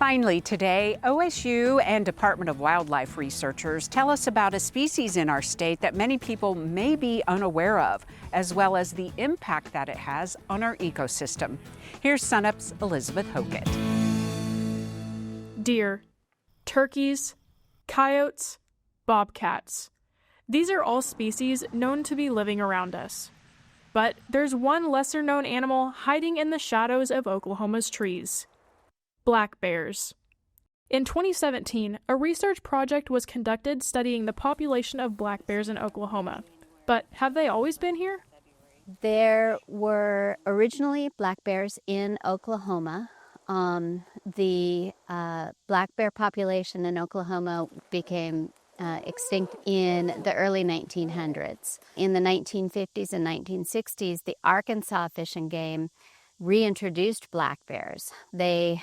Finally today, OSU and Department of Wildlife researchers tell us about a species in our state that many people may be unaware of, as well as the impact that it has on our ecosystem. Here's SUNUP's Elizabeth Hockett. Deer, turkeys, coyotes, bobcats. These are all species known to be living around us. But there's one lesser-known animal hiding in the shadows of Oklahoma's trees. Black bears. In 2017, a research project was conducted studying the population of black bears in Oklahoma. But have they always been here? There were originally black bears in Oklahoma. The black bear population in Oklahoma became extinct in the early 1900s. In the 1950s and 1960s, the Arkansas Fish and Game reintroduced black bears. They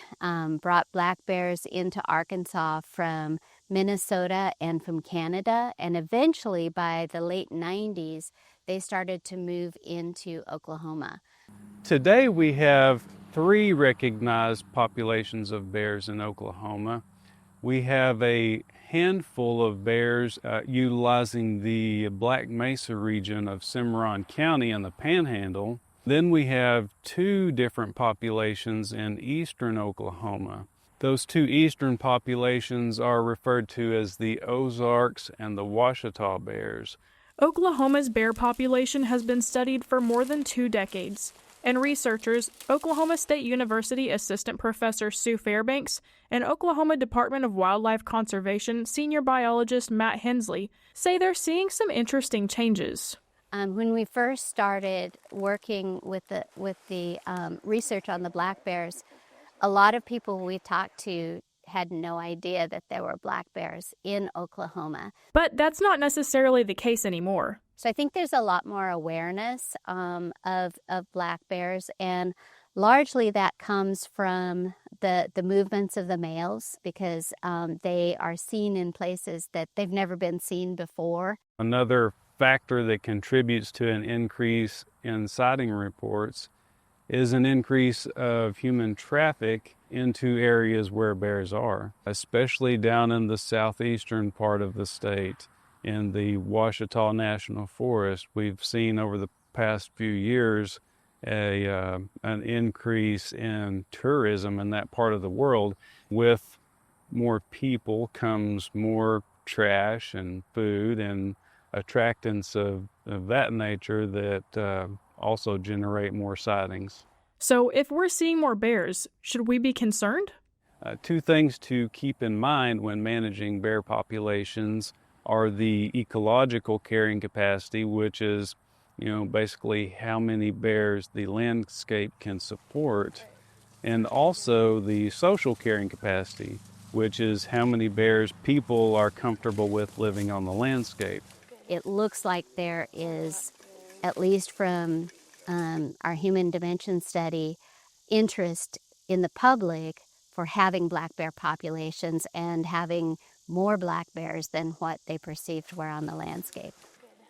brought black bears into Arkansas from Minnesota and from Canada, and eventually by the late 90s, they started to move into Oklahoma. Today we have 3 recognized populations of bears in Oklahoma. We have a handful of bears utilizing the Black Mesa region of Cimarron County and the Panhandle. Then we have 2 different populations in eastern Oklahoma. Those 2 eastern populations are referred to as the Ozarks and the Ouachita bears. Oklahoma's bear population has been studied for more than 2 decades, and researchers, Oklahoma State University Assistant Professor Sue Fairbanks and Oklahoma Department of Wildlife Conservation Senior Biologist Matt Hensley, say they're seeing some interesting changes. When we first started working with the research on the black bears, a lot of people we talked to had no idea that there were black bears in Oklahoma. But that's not necessarily the case anymore. So I think there's a lot more awareness of black bears, and largely that comes from the movements of the males, because they are seen in places that they've never been seen before. Another factor that contributes to an increase in sighting reports is an increase of human traffic into areas where bears are, especially down in the southeastern part of the state. In the Ouachita National Forest, we've seen over the past few years an increase in tourism in that part of the world. With more people comes more trash and food and attractants of that nature that also generate more sightings. So if we're seeing more bears, should we be concerned? 2 things to keep in mind when managing bear populations are the ecological carrying capacity, which is, basically how many bears the landscape can support, and also the social carrying capacity, which is how many bears people are comfortable with living on the landscape. It looks like there is, at least from our human dimension study, interest in the public for having black bear populations and having more black bears than what they perceived were on the landscape.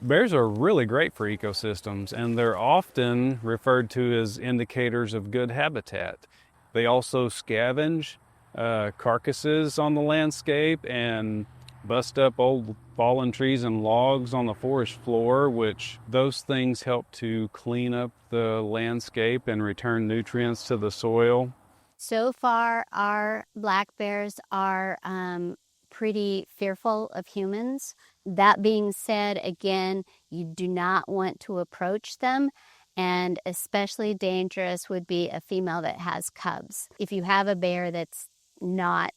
Bears are really great for ecosystems, and they're often referred to as indicators of good habitat. They also scavenge carcasses on the landscape and bust up old fallen trees and logs on the forest floor, which those things help to clean up the landscape and return nutrients to the soil. So far, our black bears are pretty fearful of humans. That being said, again, you do not want to approach them, and especially dangerous would be a female that has cubs. If you have a bear that's not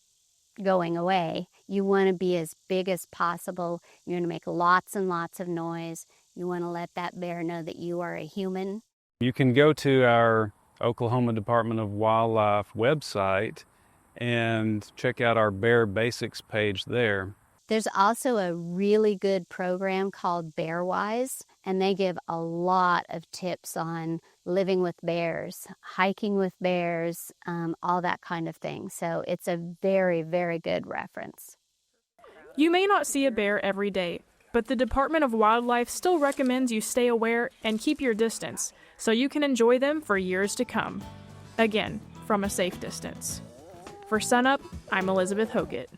going away, you want to be as big as possible. You want to make lots and lots of noise. You want to let that bear know that you are a human. You can go to our Oklahoma Department of Wildlife website and check out our Bear Basics page there. There's also a really good program called BearWise, and they give a lot of tips on living with bears, hiking with bears, all that kind of thing. So it's a very, very good reference. You may not see a bear every day, but the Department of Wildlife still recommends you stay aware and keep your distance so you can enjoy them for years to come. Again, from a safe distance. For SUNUP, I'm Elizabeth Hockett.